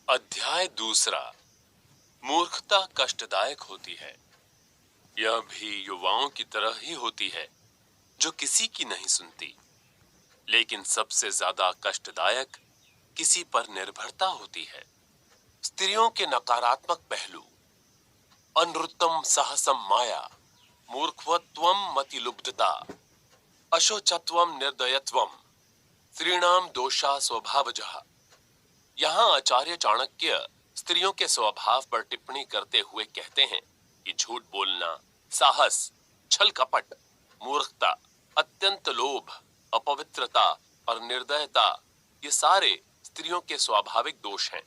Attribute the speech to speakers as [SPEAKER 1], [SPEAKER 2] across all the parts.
[SPEAKER 1] अध्याय दूसरा। मूर्खता कष्टदायक होती है। यह भी युवाओं की तरह ही होती है जो किसी की नहीं सुनती, लेकिन सबसे ज्यादा कष्टदायक किसी पर निर्भरता होती है। स्त्रियों के नकारात्मक पहलू। अनृतम साहसम माया, मूर्खवत्वम मतिलुब्धता, अशोचत्वम निर्दयत्वम, स्त्रीणाम दोषा स्वभावजः। यहाँ आचार्य चाणक्य स्त्रियों के स्वभाव पर टिप्पणी करते हुए कहते हैं कि झूठ बोलना, साहस, छल कपट, मूर्खता, अत्यंत लोभ, अपवित्रता और निर्दयता ये सारे स्त्रियों के स्वाभाविक दोष हैं।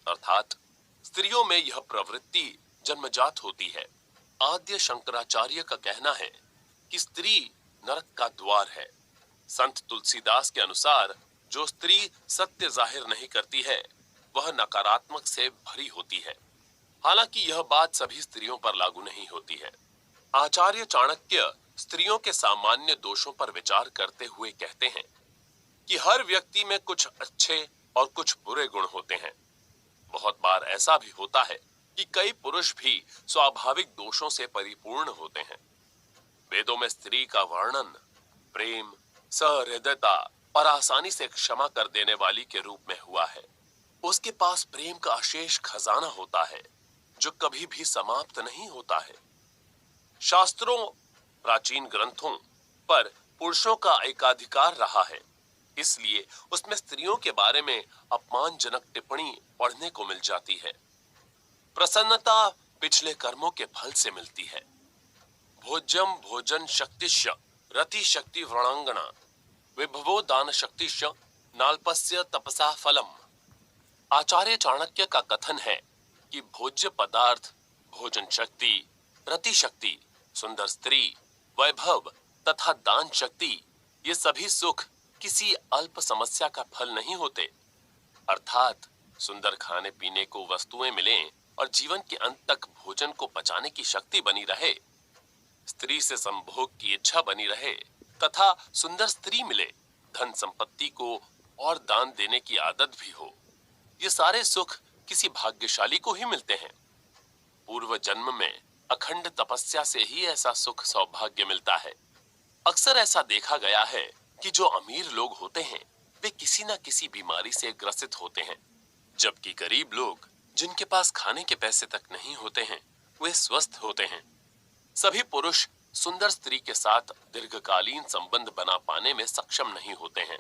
[SPEAKER 1] अर्थात स्त्रियों में यह प्रवृत्ति जन्मजात होती है। आद्य शंकराचार्य का कहना है कि स्त्री नरक का द्वार है। संत तुलसीदास के अनुसार जो स्त्री सत्य जाहिर नहीं करती है वह नकारात्मक से भरी होती है। हालांकि यह बात सभी स्त्रियों पर लागू नहीं होती है। आचार्य चाणक्य स्त्रियों के सामान्य दोषों पर विचार करते हुए कहते हैं कि हर व्यक्ति में कुछ अच्छे और कुछ बुरे गुण होते हैं। बहुत बार ऐसा भी होता है कि कई पुरुष भी स्वाभाविक दोषों से परिपूर्ण होते हैं। वेदों में स्त्री का वर्णन प्रेम, सहृदयता और आसानी से क्षमा कर देने वाली के रूप में हुआ है। उसके पास प्रेम का अशेष खजाना होता है जो कभी भी समाप्त नहीं होता है। शास्त्रों, प्राचीन ग्रंथों पर पुरुषों का एकाधिकार रहा है, इसलिए उसमें स्त्रियों के बारे में अपमानजनक टिप्पणी पढ़ने को मिल जाती है। प्रसन्नता पिछले कर्मों के फल से मिलती है। भोज्यम भोजन शक्तिश्च रति शक्ति व्रणांगना, विभवो दान शक्तिश्च नाल्पस्य तपसा फलम। आचार्य चाणक्य का कथन है कि भोज्य पदार्थ, भोजन शक्ति, रति शक्ति, सुंदर स्त्री, वैभव तथा दान शक्ति ये सभी सुख किसी अल्प समस्या का फल नहीं होते। अर्थात सुंदर खाने पीने को वस्तुएं मिलें और जीवन के अंत तक भोजन को पचाने की शक्ति बनी रहे, स्त्री से संभोग की इच्छा बनी रहे तथा सुंदर स्त्री मिले, धन संपत्ति को और दान देने की आदत भी हो, ये सारे सुख किसी भाग्यशाली को ही मिलते हैं। पूर्व जन्म में अखंड तपस्या से ही ऐसा सुख सौभाग्य मिलता है। अक्सर ऐसा देखा गया है कि जो अमीर लोग होते हैं वे किसी न किसी बीमारी से ग्रसित होते हैं, जबकि गरीब लोग जिनके पास खाने के पैसे तक नहीं होते हैं वे स्वस्थ होते हैं। सभी पुरुष सुंदर स्त्री के साथ दीर्घकालीन संबंध बना पाने में सक्षम नहीं होते हैं।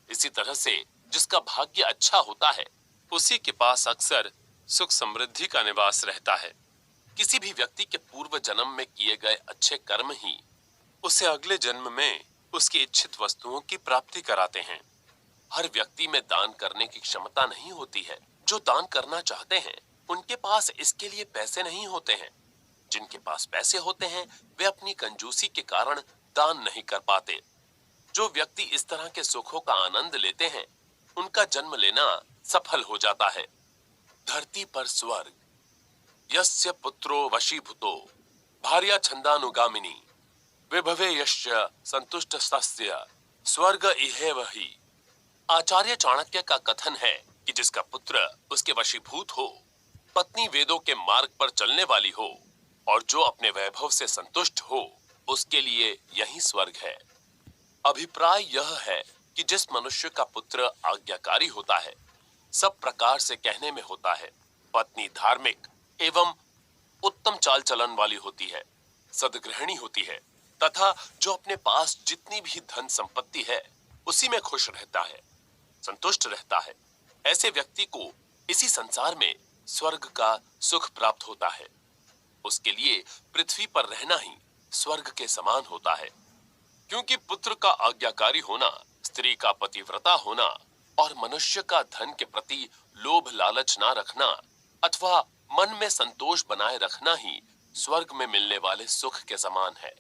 [SPEAKER 1] इसी तरह से जिसका भाग्य अच्छा होता है उसी के पास अक्सर सुख समृद्धि का निवास रहता है। किसी भी व्यक्ति के पूर्व जन्म में किए गए अच्छे कर्म ही उसे अगले जन्म में उसकी इच्छित वस्तुओं की प्राप्ति कराते हैं। हर व्यक्ति में दान करने की क्षमता नहीं होती है। जो दान करना चाहते हैं उनके पास इसके लिए पैसे नहीं होते हैं। जिनके पास पैसे होते हैं वे अपनी कंजूसी के कारण दान नहीं कर पाते। जो व्यक्ति इस तरह के सुखों का आनंद लेते हैं उनका जन्म लेना सफल हो जाता है। धरती पर स्वर्ग, यस्य पुत्रो वशीभूतो भार्या छंदानुगामिनी, विभवे यश्च संतुष्टस्तस्य स्वर्ग इहेव हि। आचार्य चाणक्य का कथन है कि जिसका पुत्र उसके वशीभूत हो, पत्नी वेदों के मार्ग पर चलने वाली हो और जो अपने वैभव से संतुष्ट हो, उसके लिए यही स्वर्ग है। अभिप्राय यह है कि जिस मनुष्य का पुत्र आज्ञाकारी होता है, सब प्रकार से कहने में होता है, पत्नी धार्मिक एवं उत्तम चाल चलन वाली होती है, सद्गृहिणी होती है तथा जो अपने पास जितनी भी धन संपत्ति है उसी में खुश रहता है, संतुष्ट रहता है, ऐसे व्यक्ति को इसी संसार में स्वर्ग का सुख प्राप्त होता है। उसके लिए पृथ्वी पर रहना ही स्वर्ग के समान होता है। क्योंकि पुत्र का आज्ञाकारी होना, स्त्री का पतिव्रता होना और मनुष्य का धन के प्रति लोभ लालच ना रखना अथवा मन में संतोष बनाए रखना ही स्वर्ग में मिलने वाले सुख के समान है।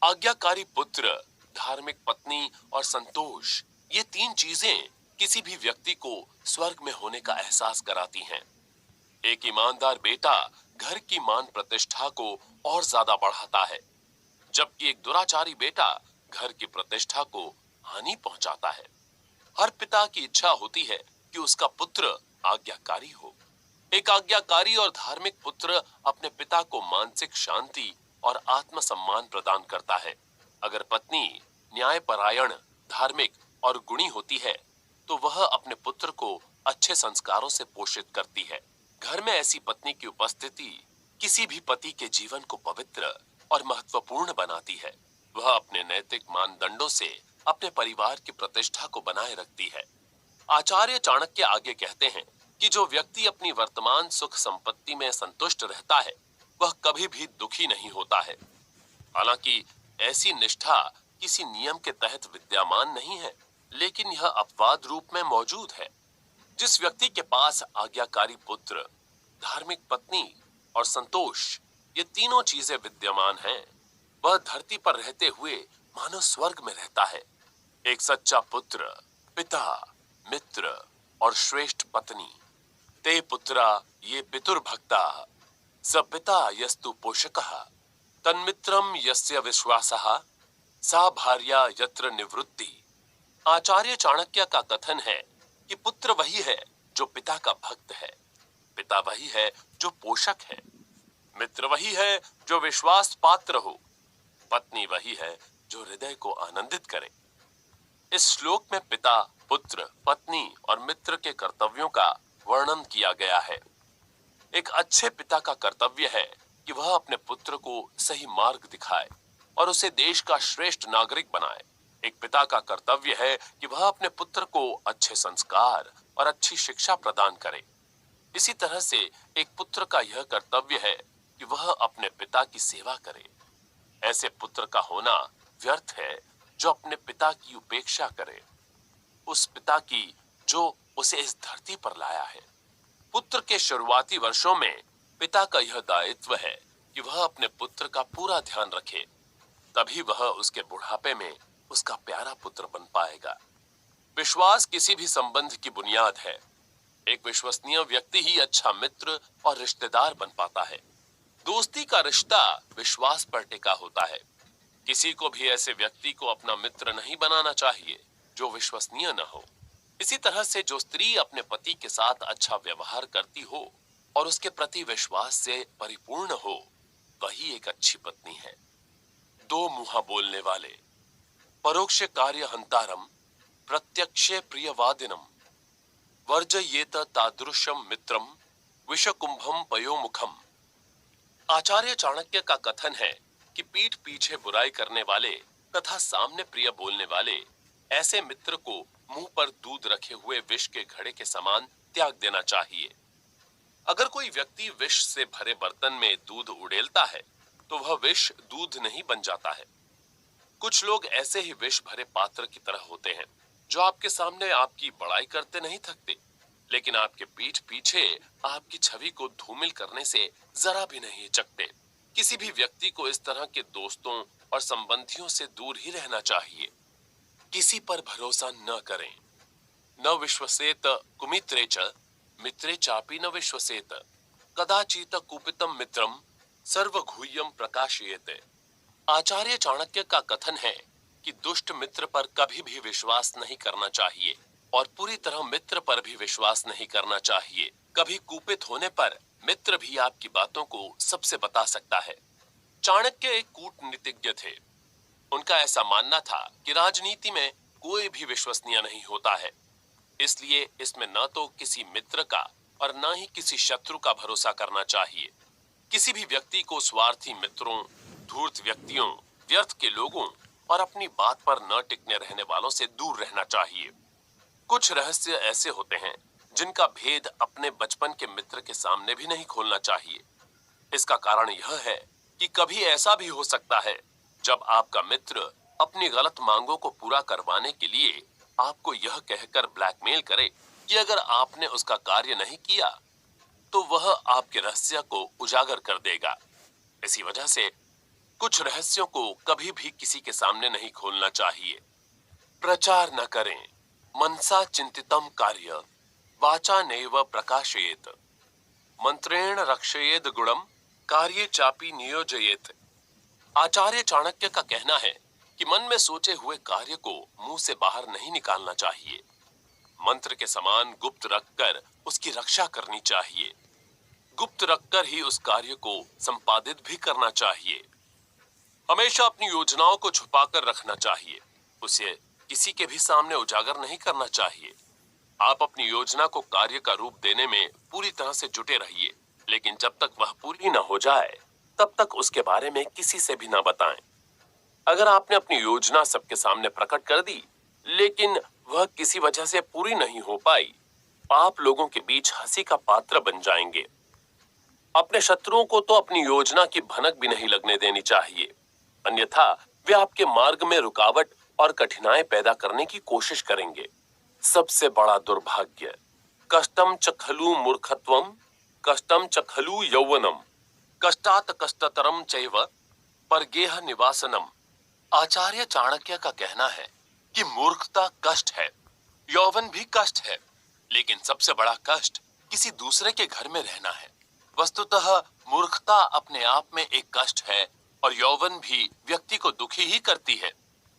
[SPEAKER 1] आज्ञाकारी पुत्र, धार्मिक पत्नी और संतोष, ये तीन चीजें किसी भी व्यक्ति को स्वर्ग में होने का एहसास कराती हैं। एक ईमानदार बेटा घर की मान प्रतिष्ठा को और ज्यादा बढ़ाता है, जबकि एक दुराचारी बेटा घर की प्रतिष्ठा को हानि पहुंचाता है। हर पिता की इच्छा होती है कि उसका पुत्र आज्ञाकारी हो। एक आज्ञाकारी और धार्मिक पुत्र अपने पिता को मानसिक शांति और आत्मसम्मान प्रदान करता है। अगर पत्नी न्यायपरायण, धार्मिक और गुणी होती है, तो वह अपने पुत्र को अच्छे संस्कारों से पोषित करती है। घर में ऐसी पत्नी की उपस्थिति किसी भी पति के जीवन को पवित्र और महत्वपूर्ण बनाती है। वह अपने नैतिक मानदंडों से अपने परिवार की प्रतिष्ठा को बनाए रखती है। आचार्य चाणक्य आगे कहते हैं कि जो व्यक्ति अपनी वर्तमान सुख संपत्ति में संतुष्ट रहता है, वह कभी भी दुखी नहीं होता है। हालांकि ऐसी निष्ठा किसी नियम के तहत विद्यमान नहीं है, लेकिन यह अपवाद रूप में मौजूद है। जिस व्यक्ति के पास आज्ञाकारी पुत्र, धार्मिक पत्नी और संतोष, ये तीनों चीजें विद्यमान हैं, वह धरती पर रहते हुए मानो स्वर्ग में रहता है। एक सच्चा पुत्र, पिता, मित्र और श्रेष्ठ पत्नी। ते पुत्रा ये पितुर्भक्ता, स पिता यस्तु पोषकः, तन्मित्रम यस्य विश्वासः, सा भार्या यत्र निवृत्ति। आचार्य चाणक्य का कथन है कि पुत्र वही है जो पिता का भक्त है, पिता वही है जो पोषक है, मित्र वही है जो विश्वास पात्र हो, पत्नी वही है जो हृदय को आनंदित करे। इस श्लोक में पिता, पुत्र, पत्नी और मित्र के कर्तव्यों का वर्णन किया गया है। एक अच्छे पिता का कर्तव्य है कि वह अपने पुत्र को सही मार्ग दिखाए और उसे देश का श्रेष्ठ नागरिक बनाए। एक पिता का कर्तव्य है कि वह अपने पुत्र को अच्छे संस्कार और अच्छी शिक्षा प्रदान करे। इसी तरह से एक पुत्र का यह कर्तव्य है कि वह अपने पिता की सेवा करे। ऐसे पुत्र का होना व्यर्थ है जो अपने पिता की उपेक्षा करे, उस पिता की जो उसे इस धरती पर लाया है। पुत्र के शुरुआती वर्षों में पिता का यह दायित्व है कि वह अपने पुत्र का पूरा ध्यान रखे, तभी वह उसके बुढ़ापे में उसका प्यारा पुत्र बन पाएगा। विश्वास किसी भी संबंध की बुनियाद है। एक विश्वसनीय व्यक्ति ही अच्छा मित्र और रिश्तेदार बन पाता है। दोस्ती का रिश्ता विश्वास पर टिका होता है। किसी को भी ऐसे व्यक्ति को अपना मित्र नहीं बनाना चाहिए जो विश्वसनीय न हो। इसी तरह से जो स्त्री अपने पति के साथ अच्छा व्यवहार करती हो और उसके प्रति विश्वास से परिपूर्ण हो, वही एक अच्छी पत्नी है। दो मुंहा बोलने वाले, परोक्ष कार्य हंतारम, प्रत्यक्षे प्रियवादिनम, वर्जयेत तादृशम मित्रम, विषकुंभम पयोमुखम। आचार्य चाणक्य का कथन है कि पीठ पीछे बुराई करने वाले तथा सामने प्रिय बोलने वाले ऐसे मित्र को मुंह पर दूध रखे हुए विष के घड़े के समान त्याग देना चाहिए। अगर कोई व्यक्ति विष से भरे बर्तन में दूध उड़ेलता है, तो वह विष दूध नहीं बन जाता है। कुछ लोग ऐसे ही विष भरे पात्र की तरह होते हैं, जो आपके सामने आपकी बड़ाई करते नहीं थकते, लेकिन आपके पीठ पीछे आपकी छवि को धूमिल करने से जरा भी नहीं हिचकते। किसी भी व्यक्ति को इस तरह के दोस्तों और संबंधियों से दूर ही रहना चाहिए। किसी पर भरोसा न करें। न विश्वसेत कुमित्रे च, मित्रे चापि न विश्वसेत, कदाचित कुपितम मित्रम सर्वघूयम प्रकाशयेत। आचार्य चाणक्य का कथन है कि दुष्ट मित्र पर कभी भी विश्वास नहीं करना चाहिए और पूरी तरह मित्र पर भी विश्वास नहीं करना चाहिए। कभी कुपित होने पर मित्र भी आपकी बातों को सबसे बता सकता है। चाणक्य एक कूटनीतिज्ञ थे। उनका ऐसा मानना था कि राजनीति में कोई भी विश्वसनीय नहीं होता है, इसलिए इसमें न तो किसी मित्र का और न ही किसी शत्रु का भरोसा करना चाहिए। किसी भी व्यक्ति को स्वार्थी मित्रों, धूर्त व्यक्तियों, व्यर्थ के लोगों और अपनी बात पर न टिकने रहने वालों से दूर रहना चाहिए। कुछ रहस्य ऐसे होते हैं जिनका भेद अपने बचपन के मित्र के सामने भी नहीं खोलना चाहिए। इसका कारण यह है कि कभी ऐसा भी हो सकता है जब आपका मित्र अपनी गलत मांगों को पूरा करवाने के लिए आपको यह कहकर ब्लैकमेल करे कि अगर आपने उसका कार्य नहीं किया तो वह आपके रहस्य को उजागर कर देगा। इसी वजह से कुछ रहस्यों को कभी भी किसी के सामने नहीं खोलना चाहिए। प्रचार न करें। मनसा चिंतितम कार्य वाचा नैव प्रकाशयेत, मंत्रेण रक्षयेद गुणम, कार्ये चापि नियोजयेत। आचार्य चाणक्य का कहना है कि मन में सोचे हुए कार्य को मुंह से बाहर नहीं निकालना चाहिए। मंत्र के समान गुप्त रखकर उसकी रक्षा करनी चाहिए। गुप्त रखकर ही उस कार्य को संपादित भी करना चाहिए। हमेशा अपनी योजनाओं को छुपाकर रखना चाहिए, उसे किसी के भी सामने उजागर नहीं करना चाहिए। आप अपनी योजना को कार्य का रूप देने में पूरी तरह से जुटे रहिए, लेकिन जब तक वह पूरी न हो जाए तब तक उसके बारे में किसी से भी न बताएं। अगर आपने अपनी योजना सबके सामने प्रकट कर दी लेकिन वह किसी वजह से पूरी नहीं हो पाई, आप लोगों के बीच हंसी का पात्र बन जाएंगे। अपने शत्रुओं को तो अपनी योजना की भनक भी नहीं लगने देनी चाहिए, अन्यथा वे आपके मार्ग में रुकावट और कठिनाई पैदा करने की कोशिश करेंगे। सबसे बड़ा दुर्भाग्य, कष्टम च खलु मूर्खत्वम, कष्टम च खलु यौवनम, कष्टात कष्टतरम चैव परगेह निवासनम। आचार्य चाणक्य का कहना है कि मूर्खता कष्ट है, यौवन भी कष्ट है, लेकिन सबसे बड़ा कष्ट किसी दूसरे के घर में रहना है। वस्तुतः मूर्खता अपने आप में एक कष्ट है और यौवन भी व्यक्ति को दुखी ही करती है।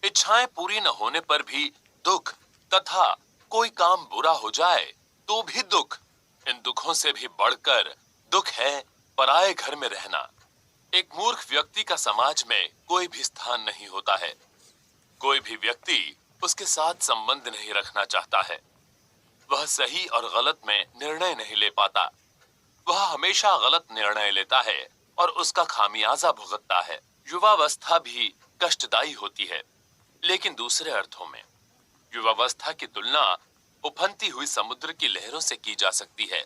[SPEAKER 1] इच्छाएं पूरी न होने पर भी दुख तथा कोई काम बुरा हो जाए तो भी दुख। इन दुखों से भी बढ़कर दुख है पराये घर में रहना। एक मूर्ख व्यक्ति का समाज में कोई भी स्थान नहीं होता है। कोई भी व्यक्ति उसके साथ संबंध नहीं रखना चाहता है। वह सही और गलत में निर्णय नहीं ले पाता। वह हमेशा गलत निर्णय लेता है और उसका खामियाजा भुगतता है। युवावस्था भी कष्टदायी होती है, लेकिन दूसरे अर्थों में। युवावस्था की तुलना उफनती हुई समुद्र की लहरों से की जा सकती है,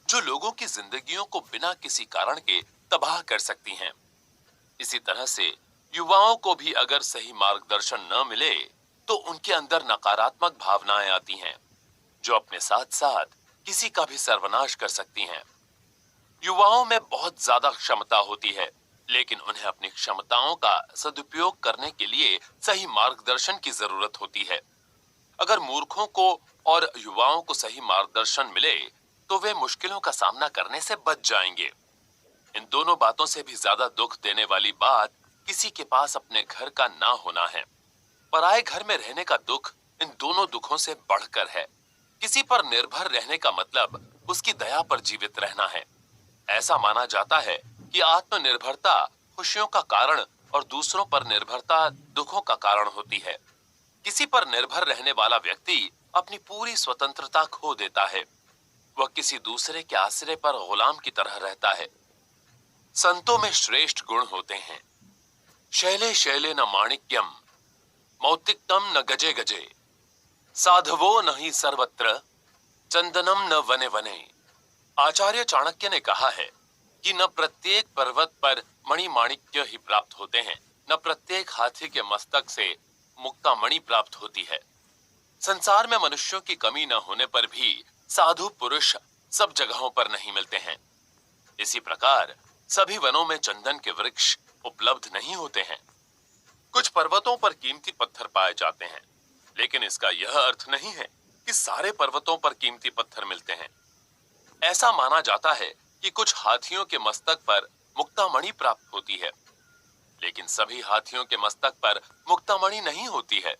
[SPEAKER 1] जो लोगों की जिंदगियों को बिना किसी कारण के तबाह कर सकती हैं। इसी तरह से युवाओं को भी अगर सही मार्गदर्शन न मिले तो उनके अंदर नकारात्मक भावनाएं आती हैं, जो अपने साथ साथ किसी का भी सर्वनाश कर सकती हैं। युवाओं में बहुत ज्यादा क्षमता होती है, लेकिन उन्हें अपनी क्षमताओं का सदुपयोग करने के लिए सही मार्गदर्शन की जरूरत होती है। अगर मूर्खों को और युवाओं को सही मार्गदर्शन मिले तो वे मुश्किलों का सामना करने से बच जाएंगे। इन दोनों बातों से भी ज्यादा दुख देने वाली बात किसी के पास अपने घर का ना होना है। पराये घर में रहने का दुख इन दोनों दुखों से बढ़कर है। किसी पर निर्भर रहने का मतलब उसकी दया पर जीवित रहना है। ऐसा माना जाता है कि आत्मनिर्भरता खुशियों का कारण और दूसरों पर निर्भरता दुखों का कारण होती है। किसी पर निर्भर रहने वाला व्यक्ति अपनी पूरी स्वतंत्रता खो देता है। वह किसी दूसरे के आश्रय पर गुलाम की तरह रहता है। संतों में श्रेष्ठ गुण होते हैं। शैले शैले न माणिक्यम, मौतिकतम न गजे गजे, साधवो नहीं सर्वत्र, चंदनम न वने वने। आचार्य चाणक्य ने कहा है कि न प्रत्येक पर्वत पर मणिमाणिक्य ही प्राप्त होते हैं, न प्रत्येक हाथी के मस्तक से मुक्ता मणि प्राप्त होती है। संसार में मनुष्यों की कमी न होने पर भी साधु पुरुष सब जगहों पर नहीं मिलते हैं। इसी प्रकार सभी वनों में चंदन के वृक्ष उपलब्ध नहीं होते हैं। कुछ पर्वतों पर कीमती पत्थर पाए जाते हैं, लेकिन इसका यह अर्थ नहीं है कि सारे पर्वतों पर कीमती पत्थर मिलते हैं। ऐसा माना जाता है कि कुछ हाथियों के मस्तक पर मुक्तामणि प्राप्त होती है, लेकिन सभी हाथियों के मस्तक पर मुक्तामणि नहीं होती है।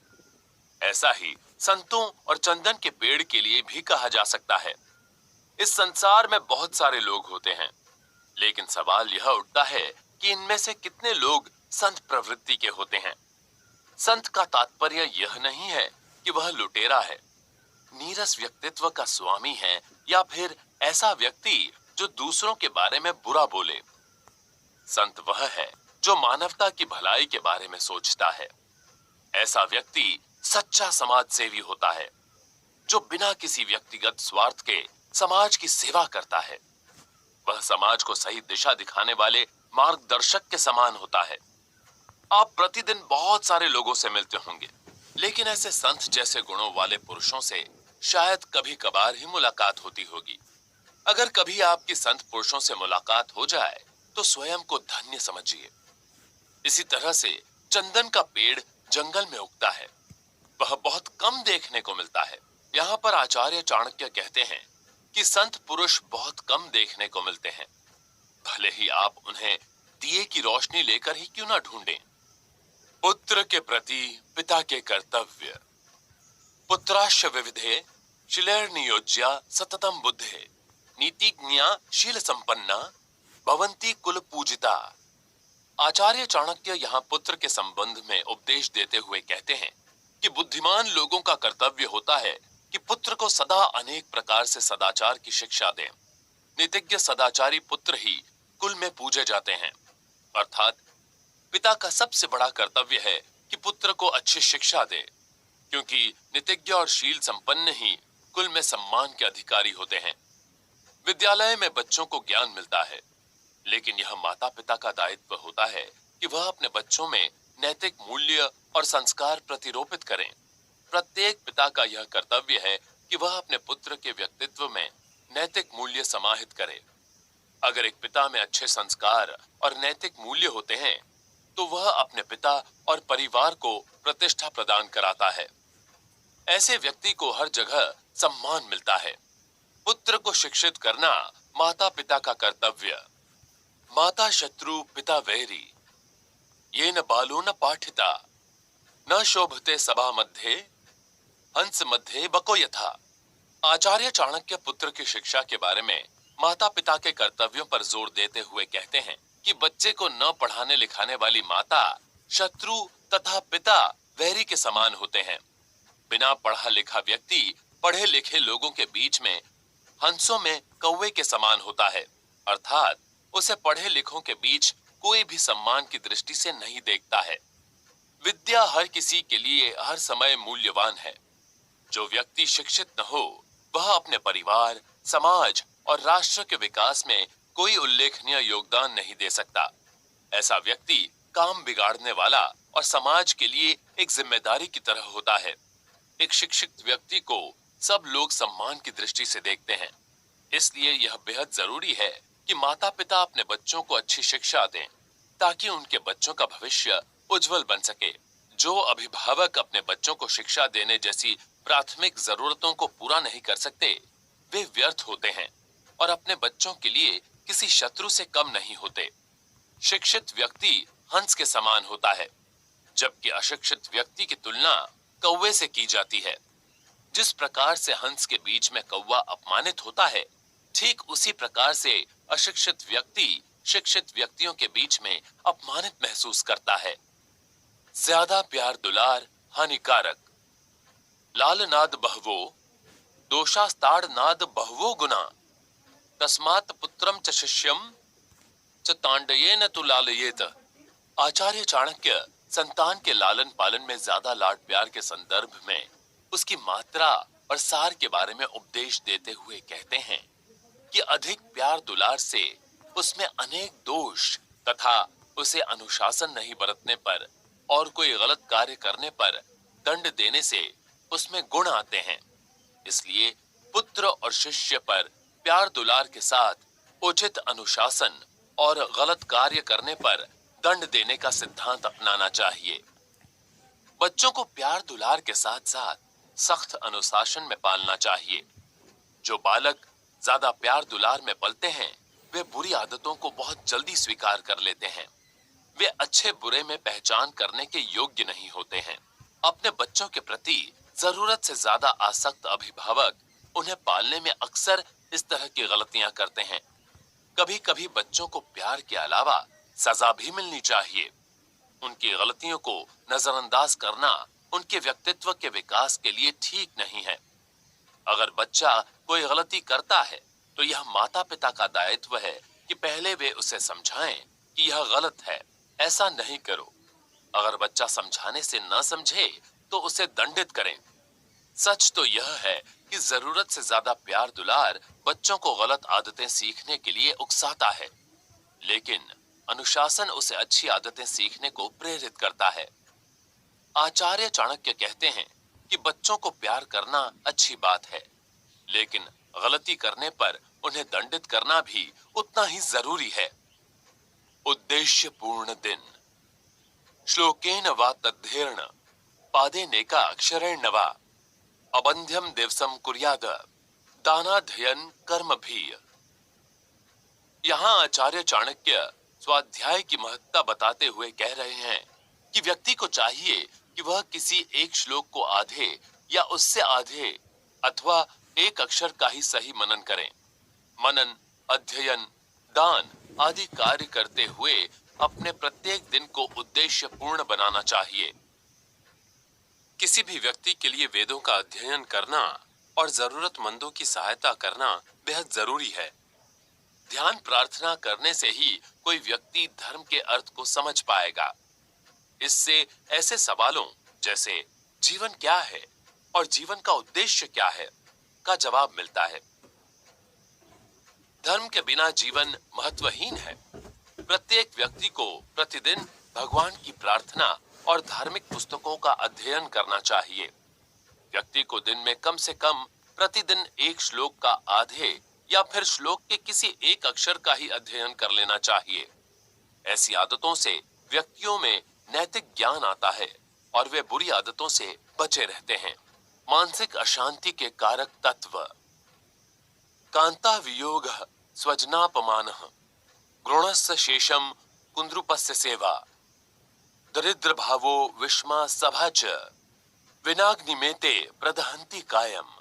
[SPEAKER 1] ऐसा ही संतों और चंदन के पेड़ के लिए भी कहा जा सकता है। इस संसार में बहुत सारे लोग होते हैं, लेकिन सवाल यह उठता है कि इनमें से कितने लोग संत प्रवृत्ति के होते हैं। संत का तात्पर्य यह नहीं है कि वह लुटेरा है, नीरस व्यक्तित्व का स्वामी है, या फिर ऐसा व्यक्ति जो दूसरों के बारे में बुरा बोले। संत वह है जो मानवता की भलाई के बारे में सोचता है। ऐसा व्यक्ति सच्चा समाज सेवी होता है, जो बिना किसी व्यक्तिगत स्वार्थ के समाज की सेवा करता है। वह समाज को सही दिशा दिखाने वाले मार्गदर्शक के समान होता है। आप प्रतिदिन बहुत सारे लोगों से मिलते होंगे, लेकिन ऐसे संत जैसे गुणों वाले पुरुषों से शायद कभी कभार ही मुलाकात होती होगी। अगर कभी आपकी संत पुरुषों से मुलाकात हो जाए तो स्वयं को धन्य समझिए। इसी तरह से चंदन का पेड़ जंगल में उगता है, वह बहुत कम देखने को मिलता है। यहाँ पर आचार्य चाणक्य कहते हैं कि संत पुरुष बहुत कम देखने को मिलते हैं, भले ही आप उन्हें दिए की रोशनी लेकर ही क्यों ना ढूंढें। पुत्र के प्रति पिता के कर्तव्य। पुत्राश्च विविधे शिलेर्नियोज्या सततम बुद्धे नीतिज्ञा शील संपन्ना भवंती कुल पूजिता। आचार्य चाणक्य यहाँ पुत्र के संबंध में उपदेश देते हुए कहते हैं कि बुद्धिमान लोगों का कर्तव्य होता है कि पुत्र को सदा अनेक प्रकार से सदाचार की शिक्षा दें। नीतिज्ञ सदाचारी पुत्र ही कुल में पूजे जाते हैं। अर्थात पिता का सबसे बड़ा कर्तव्य है कि पुत्र को अच्छी शिक्षा दे, क्योंकि नीतिज्ञ और शील संपन्न ही कुल में सम्मान के अधिकारी होते हैं। विद्यालय में बच्चों को ज्ञान मिलता है, लेकिन यह माता पिता का दायित्व होता है कि वह अपने बच्चों में नैतिक मूल्य और संस्कार प्रतिरोपित करें। प्रत्येक पिता का यह कर्तव्य है कि वह अपने पुत्र के व्यक्तित्व में नैतिक मूल्य समाहित करे। अगर एक पिता में अच्छे संस्कार और नैतिक मूल्य होते हैं, तो वह अपने पिता और परिवार को प्रतिष्ठा प्रदान कराता है। ऐसे व्यक्ति को हर जगह सम्मान मिलता है। पुत्र को शिक्षित करना माता पिता का कर्तव्य। माता शत्रु पिता वैरी ये न बालो न पाठिता न शोभते सभा मध्ये हंस मध्ये बको यथा। आचार्य चाणक्य पुत्र की शिक्षा के बारे में माता पिता के कर्तव्यों पर जोर देते हुए कहते हैं कि बच्चे को न पढ़ाने लिखाने वाली माता शत्रु तथा पिता वैरी के समान होते हैं। बिना पढ़ा लिखा व्यक्ति पढ़े लिखे लोगों के बीच में हंसों में कौवे के समान होता है, अर्थात उसे पढ़े लिखों के बीच कोई भी सम्मान की दृष्टि से नहीं देखता है। विद्या हर किसी के लिए हर समय मूल्यवान है। जो व्यक्ति शिक्षित न हो, वह अपने परिवार, समाज और राष्ट्र के विकास में कोई उल्लेखनीय योगदान नहीं दे सकता। ऐसा व्यक्ति काम बिगाड़ने वाला और समाज के लिए एक जिम्मेदारी की तरह होता है। एक शिक्षित व्यक्ति को सब लोग सम्मान की दृष्टि से देखते हैं। इसलिए यह बेहद जरूरी है कि माता पिता अपने बच्चों को अच्छी शिक्षा दें, ताकि उनके बच्चों का भविष्य उज्जवल बन सके। जो अभिभावक अपने बच्चों को शिक्षा देने जैसी प्राथमिक जरूरतों को पूरा नहीं कर सकते, वे व्यर्थ होते हैं और अपने बच्चों के लिए किसी शत्रु से कम नहीं होते। शिक्षित व्यक्ति हंस के समान होता है, जबकि अशिक्षित व्यक्ति की तुलना कौवे से की जाती है। जिस प्रकार से हंस के बीच में कौवा अपमानित होता है, ठीक उसी प्रकार से अशिक्षित व्यक्ति शिक्षित व्यक्तियों के बीच में अपमानित महसूस करता है। ज्यादा प्यार दुलार हानिकारक। लाल नाद बहवो दोषास्ताड़ नाद बहवो गुना तस्मात् पुत्रम च शिष्यम च तांडयेन तु लालयेत। आचार्य चाणक्य संतान के लालन पालन में ज्यादा लाड प्यार के संदर्भ में उसकी मात्रा और सार के बारे में उपदेश देते हुए कहते हैं कि अधिक प्यार दुलार से उसमें अनेक दोष तथा उसे अनुशासन नहीं बरतने पर और कोई गलत कार्य करने पर दंड देने से उसमें गुण आते हैं। इसलिए पुत्र और शिष्य पर प्यार दुलार के साथ उचित अनुशासन और गलत कार्य करने पर दंड देने का सिद्धांत अपनाना चाहिए। बच्चों को प्यार दुलार के साथ साथ सख्त अनुशासन में पालना चाहिए। जो बालक ज्यादा प्यार दुलार में पलते हैं, वे बुरी आदतों को बहुत जल्दी स्वीकार कर लेते हैं। वे अच्छे बुरे में पहचान करने के योग्य नहीं होते हैं। अपने बच्चों के प्रति जरूरत से ज्यादा आसक्त अभिभावक उन्हें पालने में अक्सर इस तरह की गलतियां करते हैं। कभी कभी बच्चों को प्यार के अलावा सजा भी मिलनी चाहिए। उनकी गलतियों को नजरअंदाज करना उनके व्यक्तित्व के विकास के लिए ठीक नहीं है। अगर बच्चा कोई गलती करता है, तो यह माता पिता का दायित्व है कि पहले वे उसे समझाएं कि यह गलत है, ऐसा नहीं करो। अगर बच्चा समझाने से न समझे, तो उसे दंडित करें। सच तो यह है कि जरूरत से ज्यादा प्यार दुलार बच्चों को गलत आदतें सीखने के लिए उकसाता है, लेकिन अनुशासन उसे अच्छी आदतें सीखने को प्रेरित करता है। आचार्य चाणक्य कहते हैं कि बच्चों को प्यार करना अच्छी बात है, लेकिन गलती करने पर उन्हें दंडित करना भी उतना ही जरूरी है। उद्देश्य पूर्ण दिन। श्लोकेन वा तद्धेर्न पादे नेका अक्षरेण वा अबंध्यम दिवसम कुर्याद दानाध्ययन कर्म भी। यहाँ आचार्य चाणक्य स्वाध्याय की महत्ता बताते हुए कह रहे हैं कि व्यक्ति को चाहिए कि वह किसी एक श्लोक को आधे या उससे आधे अथवा एक अक्षर का ही सही मनन करें। मनन, अध्ययन, दान आदि कार्य करते हुए अपने प्रत्येक दिन को उद्देश्य पूर्ण बनाना चाहिए। किसी भी व्यक्ति के लिए वेदों का अध्ययन करना और जरूरतमंदों की सहायता करना बेहद जरूरी है। ध्यान प्रार्थना करने से ही कोई व्यक्ति धर्म के अर्थ को समझ पाएगा। इससे ऐसे सवालों जैसे जीवन क्या है और जीवन का उद्देश्य क्या है का जवाब मिलता है। धर्म के बिना जीवन महत्वहीन है। प्रत्येक व्यक्ति को प्रतिदिन भगवान की प्रार्थना और धार्मिक पुस्तकों का अध्ययन करना चाहिए। व्यक्ति को दिन में कम से कम प्रतिदिन एक श्लोक का आधे या फिर श्लोक के किसी एक अक्षर का ही अध्ययन कर लेना चाहिए। ऐसी आदतों से व्यक्तियों में नैतिक ज्ञान आता है और वे बुरी आदतों से बचे रहते हैं। मानसिक अशांति के कारक तत्व: कांता वियोग स्वजनापमान, गृणस्य शेषम कुंद्रुपस्य सेवा, दरिद्र भावो विषमा सभा च, विनाग्निमेते प्रदहंती कायम।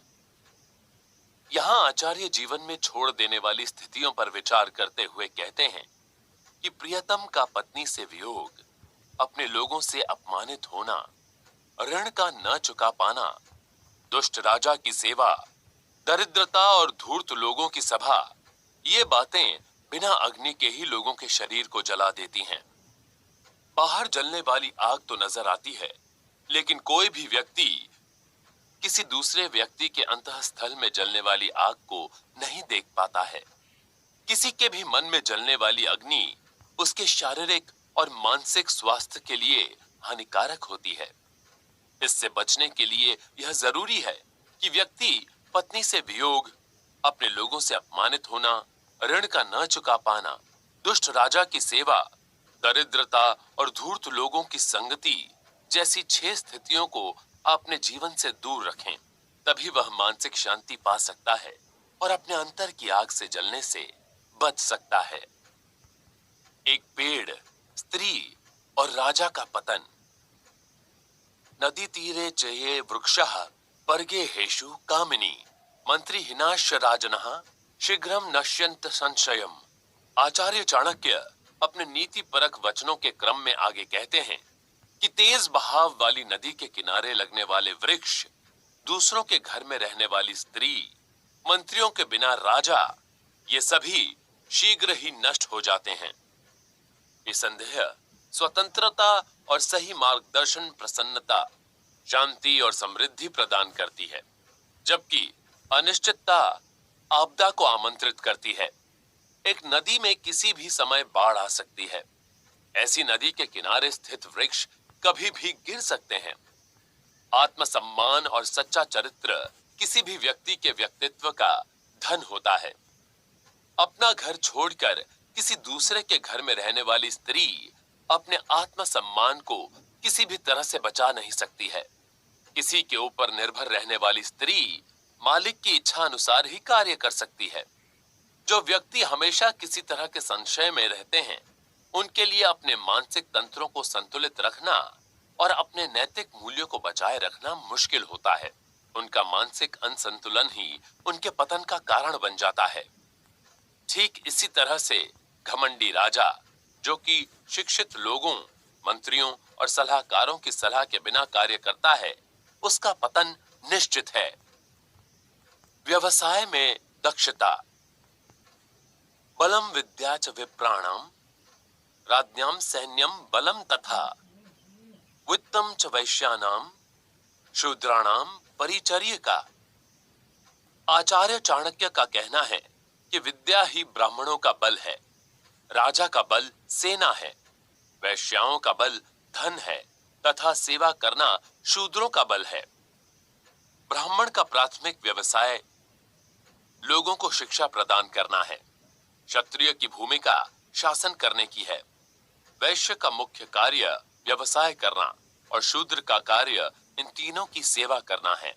[SPEAKER 1] यहाँ आचार्य जीवन में छोड़ देने वाली स्थितियों पर विचार करते हुए कहते हैं कि प्रियतम का पत्नी से वियोग, अपने लोगों से अपमानित होना, ऋण का न चुका पाना, दुष्ट राजा की सेवा, दरिद्रता और धूर्त लोगों की सभा, ये बातें बिना अग्नि के ही लोगों के शरीर को जला देती हैं। बाहर जलने वाली आग तो नजर आती है, लेकिन कोई भी व्यक्ति किसी दूसरे व्यक्ति के अंतःस्थल में जलने वाली आग को नहीं देख पाता है। किसी के भी मन में जलने वाली अग्नि उसके शारीरिक और मानसिक स्वास्थ्य के लिए हानिकारक होती है। इससे बचने के लिए यह जरूरी है कि व्यक्ति पत्नी से वियोग, अपने लोगों से अपमानित होना, ऋण का न चुका पाना, दुष्ट राजा की सेवा, दरिद्रता और धूर्त लोगों की संगति जैसी 6 स्थितियों को अपने जीवन से दूर रखें। तभी वह मानसिक शांति पा सकता है और अपने अंतर की आग से जलने से बच सकता है। एक पेड़, स्त्री और राजा का पतन। नदी तीरे चये वृक्षः पर्गे हेषु कामिनी, मंत्री हिनाश राजनः शीघ्रम नश्यंत संशयम। आचार्य चाणक्य अपने नीति परक वचनों के क्रम में आगे कहते हैं कि तेज बहाव वाली नदी के किनारे लगने वाले वृक्ष, दूसरों के घर में रहने वाली स्त्री, मंत्रियों के बिना राजा, ये सभी शीघ्र ही नष्ट हो जाते हैं। निसंदेह स्वतंत्रता और सही मार्गदर्शन प्रसन्नता, शांति और समृद्धि प्रदान करती है, जबकि अनिश्चितता आपदा को आमंत्रित करती है। एक नदी में किसी भी समय बाढ़ आ सकती है। ऐसी नदी के किनारे स्थित वृक्ष कभी भी गिर सकते हैं। आत्मसम्मान और सच्चा चरित्र किसी भी व्यक्ति के व्यक्तित्व का धन होता है। अपना घर छोड़कर किसी दूसरे के घर में रहने वाली स्त्री अपने आत्मसम्मान को किसी भी तरह से बचा नहीं सकती है। किसी के ऊपर निर्भर रहने वाली स्त्री मालिक की इच्छा अनुसार ही कार्य कर सकती है। जो व्यक्ति हमेशा किसी तरह के संशय में रहते हैं, उनके लिए अपने मानसिक तंत्रों को संतुलित रखना और अपने नैतिक मूल्यों को बचाए रखना मुश्किल होता है। उनका मानसिक असंतुलन ही उनके पतन का कारण बन जाता है। ठीक इसी तरह से घमंडी राजा, जो कि शिक्षित लोगों, मंत्रियों और सलाहकारों की सलाह के बिना कार्य करता है, उसका पतन निश्चित है। व्यवसाय में दक्षता। बलम विद्या च विप्राणाम, राज्ञाम सैन्यम बलम तथा, वित्तम च वैश्यानाम, शूद्राणाम परिचर्य का। आचार्य चाणक्य का कहना है कि विद्या ही ब्राह्मणों का बल है, राजा का बल सेना है, वैश्याओं का बल धन है तथा सेवा करना शूद्रों का बल है। ब्राह्मण का प्राथमिक व्यवसाय लोगों को शिक्षा प्रदान करना है। क्षत्रिय की भूमिका शासन करने की है। वैश्य का मुख्य कार्य व्यवसाय करना और शूद्र का कार्य इन तीनों की सेवा करना है।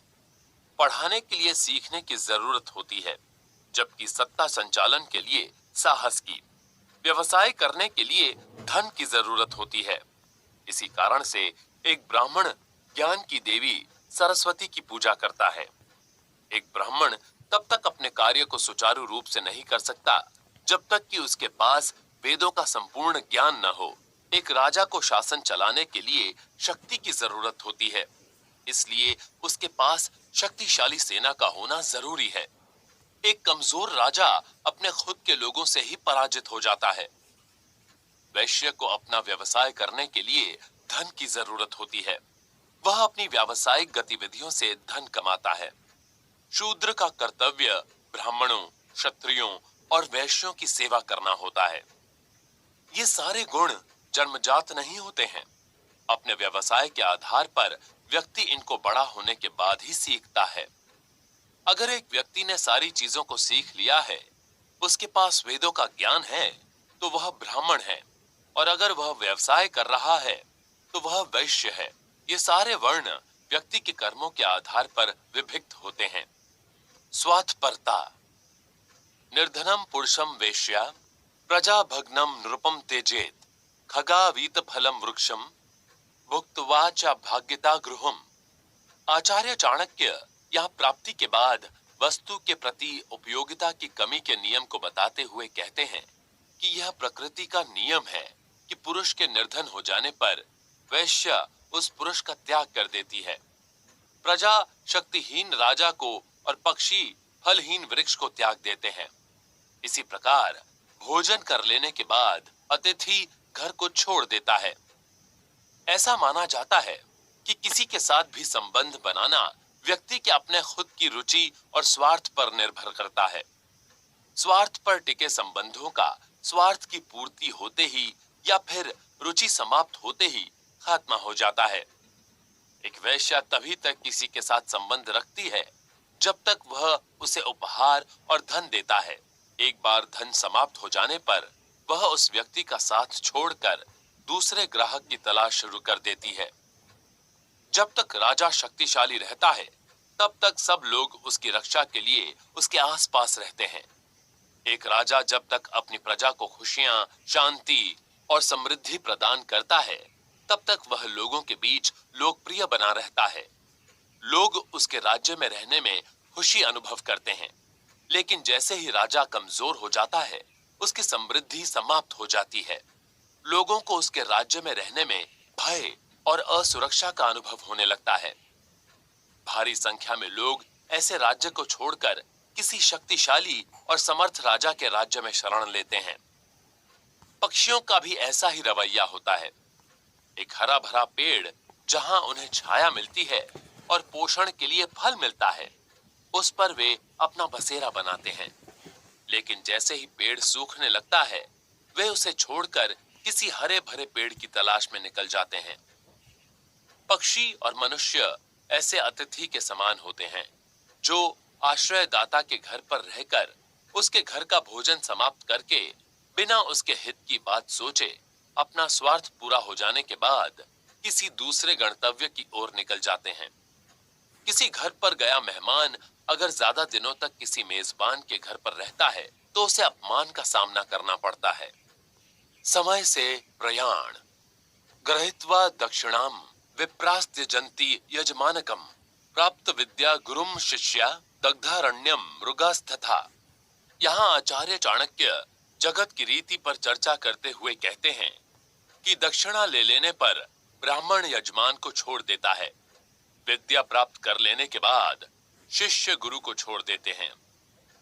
[SPEAKER 1] पढ़ाने के लिए सीखने की जरूरत होती है, जबकि सत्ता संचालन के लिए साहस की, व्यवसाय करने के लिए धन की जरूरत होती है। इसी कारण से एक ब्राह्मण ज्ञान की देवी सरस्वती की पूजा करता है। एक ब्राह्मण तब तक अपने कार्य को सुचारू रूप से नहीं कर सकता जब तक कि उसके पास वेदों का संपूर्ण ज्ञान न हो। एक राजा को शासन चलाने के लिए शक्ति की जरूरत होती है, इसलिए उसके पास शक्तिशाली सेना का होना जरूरी है। एक कमजोर राजा अपने खुद के लोगों से ही पराजित हो जाता है। वैश्य को अपना व्यवसाय करने के लिए धन की जरूरत होती है। वह अपनी व्यावसायिक गतिविधियों से धन कमाता है। शूद्र का कर्तव्य ब्राह्मणों, क्षत्रियों और वैश्यों की सेवा करना होता है। ये सारे गुण जन्मजात नहीं होते हैं। अपने व्यवसाय के आधार पर व्यक्ति इनको बड़ा होने के बाद ही सीखता है। अगर एक व्यक्ति ने सारी चीजों को सीख लिया है, उसके पास वेदों का ज्ञान है, तो वह ब्राह्मण है, और अगर वह व्यवसाय कर रहा है तो वह वैश्य है। ये सारे वर्ण व्यक्ति के कर्मों के आधार पर विभक्त होते हैं। स्वार्थपरता। निर्धनम पुरुषम वेश्या प्रजा भग्नम नृपम तेजेत खगावीत फलम वृक्षम भुक्त्वा च भाग्यता गृहम। आचार्य चाणक्य यह प्राप्ति के बाद वस्तु के प्रति उपयोगिता की कमी के नियम को बताते हुए कहते हैं कि यह प्रकृति का नियम है कि पुरुष के निर्धन हो जाने पर वैश्य उस पुरुष का त्याग कर देती है। प्रजा शक्तिहीन राजा को और पक्षी फलहीन वृक्ष को त्याग देते हैं। इसी प्रकार भोजन कर लेने के बाद अतिथि घर को छोड़ देता है। ऐसा माना जाता है कि किसी के साथ भी संबंध बनाना व्यक्ति के अपने खुद की रुचि और स्वार्थ पर निर्भर करता है। स्वार्थ पर टिके संबंधों का स्वार्थ की पूर्ति होते ही या फिर रुचि समाप्त होते ही खात्मा हो जाता है। एक वैश्या तभी तक किसी के साथ संबंध रखती है जब तक वह उसे उपहार और धन देता है। एक बार धन समाप्त हो जाने पर वह उस व्यक्ति का साथ छोड़कर दूसरे ग्राहक की तलाश शुरू कर देती है। जब तक राजा शक्तिशाली रहता है, तब तक सब लोग उसकी रक्षा के लिए उसके आसपास रहते हैं। एक राजा जब तक अपनी प्रजा को खुशियां, शांति और समृद्धि प्रदान करता है, तब तक वह लोगों के बीच लोकप्रिय बना रहता है। लोग उसके राज्य में रहने में खुशी अनुभव करते हैं। लेकिन जैसे ही राजा कमजोर हो जाता है, उसकी समृद्धि समाप्त हो जाती है। लोगों को उसके राज्य में रहने में भय और असुरक्षा का अनुभव होने लगता है। भारी संख्या में लोग ऐसे राज्य को छोड़कर किसी शक्तिशाली और समर्थ राजा के राज्य में शरण लेते हैं। पक्षियों का भी ऐसा ही रवैया होता है। एक हरा भरा पेड़ जहां उन्हें छाया मिलती है और पोषण के लिए फल मिलता है, उस पर वे अपना बसेरा बनाते हैं। लेकिन जैसे ही पेड़ सूखने लगता है, वे उसे छोड़कर किसी हरे भरे पेड़ की तलाश में निकल जाते हैं। पक्षी और मनुष्य ऐसे अतिथि के समान होते हैं जो आश्रयदाता के घर पर रहकर उसके घर का भोजन समाप्त करके बिना उसके हित की बात सोचे अपना स्वार्थ पूरा हो जाने के बाद किसी दूसरे गंतव्य की ओर निकल जाते हैं। किसी घर पर गया मेहमान अगर ज्यादा दिनों तक किसी मेजबान के घर पर रहता है तो उसे अपमान का सामना करना पड़ता है। समय से प्रयाण। ग्रहीत्वा दक्षिणाम विप्रास्त्यजन्ति यजमानकम प्राप्त विद्या गुरुम शिष्या दग्धारण्यम मृगास्तथा। यहाँ आचार्य चाणक्य जगत की रीति पर चर्चा करते हुए कहते हैं कि दक्षिणा ले लेने पर ब्राह्मण यजमान को छोड़ देता है। विद्या प्राप्त कर लेने के बाद शिष्य गुरु को छोड़ देते हैं,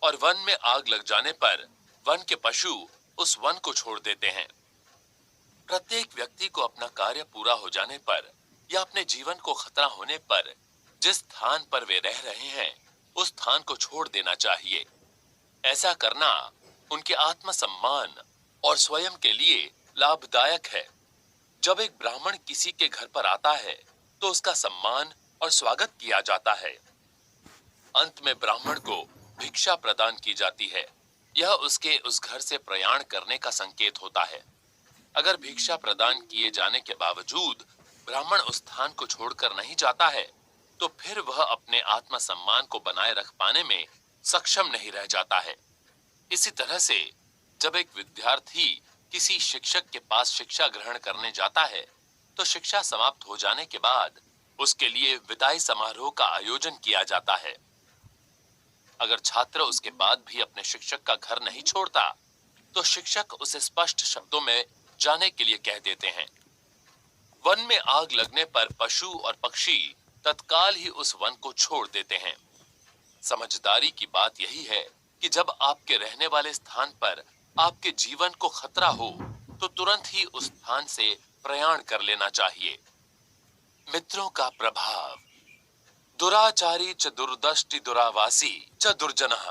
[SPEAKER 1] और वन में आग लग जाने पर वन के पशु उस वन को छोड़ देते हैं। प्रत्येक व्यक्ति को अपना कार्य पूरा हो जाने पर या अपने जीवन को खतरा होने पर जिस स्थान पर वे रह रहे हैं उस स्थान को छोड़ देना चाहिए। ऐसा करना उनके आत्मसम्मान और स्वयं के लिए लाभदायक है। जब एक ब्राह्मण किसी के घर पर आता है तो उसका सम्मान और स्वागत किया जाता है। अंत में ब्राह्मण को भिक्षा प्रदान की जाती है। यह उसके उस घर से प्रयाण करने का संकेत होता है। अगर भिक्षा प्रदान किए जाने के बावजूद ब्राह्मण उस स्थान को छोड़कर नहीं जाता है तो फिर वह अपने आत्मसम्मान को बनाए रख पाने में सक्षम नहीं रह जाता है। इसी तरह से जब एक विद्यार्थी किसी शिक्षक के पास शिक्षा ग्रहण करने जाता है तो शिक्षा समाप्त हो जाने के बाद उसके लिए विदाई समारोह का आयोजन किया जाता है। अगर छात्र उसके बाद भी अपने शिक्षक का घर नहीं छोड़ता, तो शिक्षक उसे स्पष्ट शब्दों में जाने के लिए कह देते हैं। वन में आग लगने पर पशु और पक्षी तत्काल ही उस वन को छोड़ देते हैं। समझदारी की बात यही है कि जब आपके रहने वाले स्थान पर आपके जीवन को खतरा हो, तो तुरंत ही उस स्थान से प्रयाण कर लेना चाहिए। मित्रों का प्रभाव। दुराचारी च दुर्दष्टि दुरावासी च दुर्जनः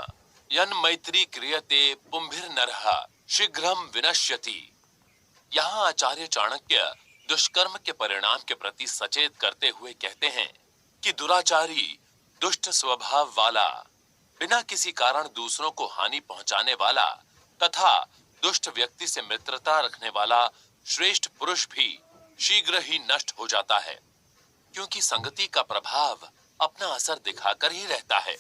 [SPEAKER 1] यन मैत्री क्रियते पुंभिर नरः शीघ्रम विनश्यति। यहाँ आचार्य चाणक्य दुष्कर्म के परिणाम के प्रति सचेत करते हुए कहते हैं कि दुराचारी, दुष्ट स्वभाव वाला, बिना किसी कारण दूसरों को हानि पहुंचाने वाला तथा दुष्ट व्यक्ति से मित्रता रखने वाला श्रेष्ठ पुरुष भी शीघ्र ही नष्ट हो जाता है, क्योंकि संगति का प्रभाव अपना असर दिखाकर ही रहता है।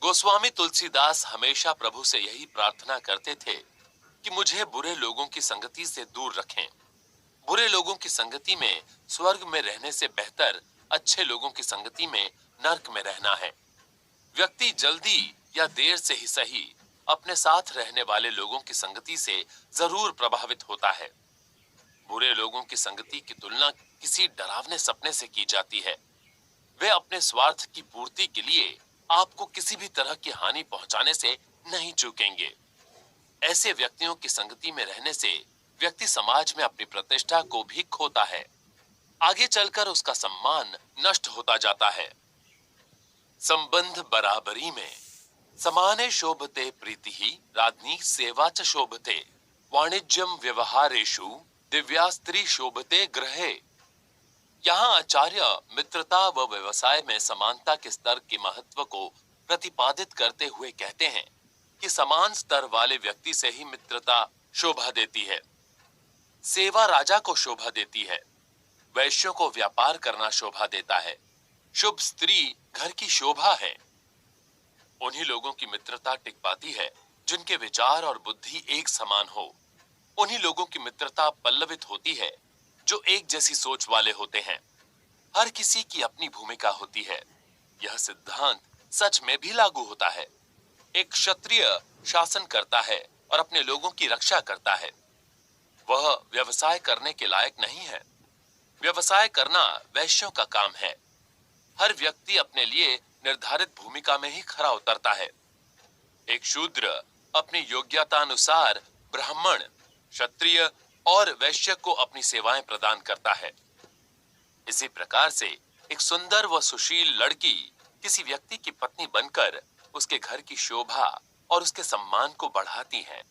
[SPEAKER 1] गोस्वामी तुलसीदास हमेशा प्रभु से यही प्रार्थना करते थे कि मुझे बुरे लोगों की संगति से दूर रखें। बुरे लोगों की संगति में स्वर्ग में रहने से बेहतर अच्छे लोगों की संगति में नरक में रहना है। व्यक्ति जल्दी या देर से ही सही अपने साथ रहने वाले लोगों की संगति से जरूर प्रभावित होता है। बुरे लोगों की संगति की तुलना किसी डरावने सपने से की जाती है। वे अपने स्वार्थ की पूर्ति के लिए आपको किसी भी तरह की हानि पहुंचाने से नहीं चूकेंगे। ऐसे व्यक्तियों की संगति में रहने से व्यक्ति समाज में अपनी प्रतिष्ठा को भी खोता है। आगे चलकर उसका सम्मान नष्ट होता जाता है। संबंध बराबरी में समाने शोभते प्रीति ही राज्ञी सेवा च शोभते वाणिज्यम व्यवहारेषु दिव्या स्त्री शोभते ग्रहे। यहाँ आचार्य मित्रता व व्यवसाय में समानता के स्तर के महत्व को प्रतिपादित करते हुए कहते हैं कि समान स्तर वाले व्यक्ति से ही मित्रता शोभा देती है। सेवा राजा को शोभा देती है। वैश्यों को व्यापार करना शोभा देता है। शुभ स्त्री घर की शोभा है। उन्हीं लोगों की मित्रता टिक पाती है जिनके विचार और बुद्धि एक समान हो। उन्हीं लोगों की मित्रता पल्लवित होती है जो एक जैसी सोच वाले होते हैं। हर किसी की अपनी भूमिका होती है। यह सिद्धांत सच में भी लागू होता है। एक क्षत्रिय शासन करता है और अपने लोगों की रक्षा करता है। वह व्यवसाय करने के लायक नहीं है। व्यवसाय करना वैश्यों का काम है। हर व्यक्ति अपने लिए निर्धारित भूमिका में ही खरा उतरता है। एक शूद्र अपनी योग्यतानुसार ब्राह्मण, क्षत्रिय और वैश्य को अपनी सेवाएं प्रदान करता है। इसी प्रकार से एक सुंदर व सुशील लड़की किसी व्यक्ति की पत्नी बनकर उसके घर की शोभा और उसके सम्मान को बढ़ाती है।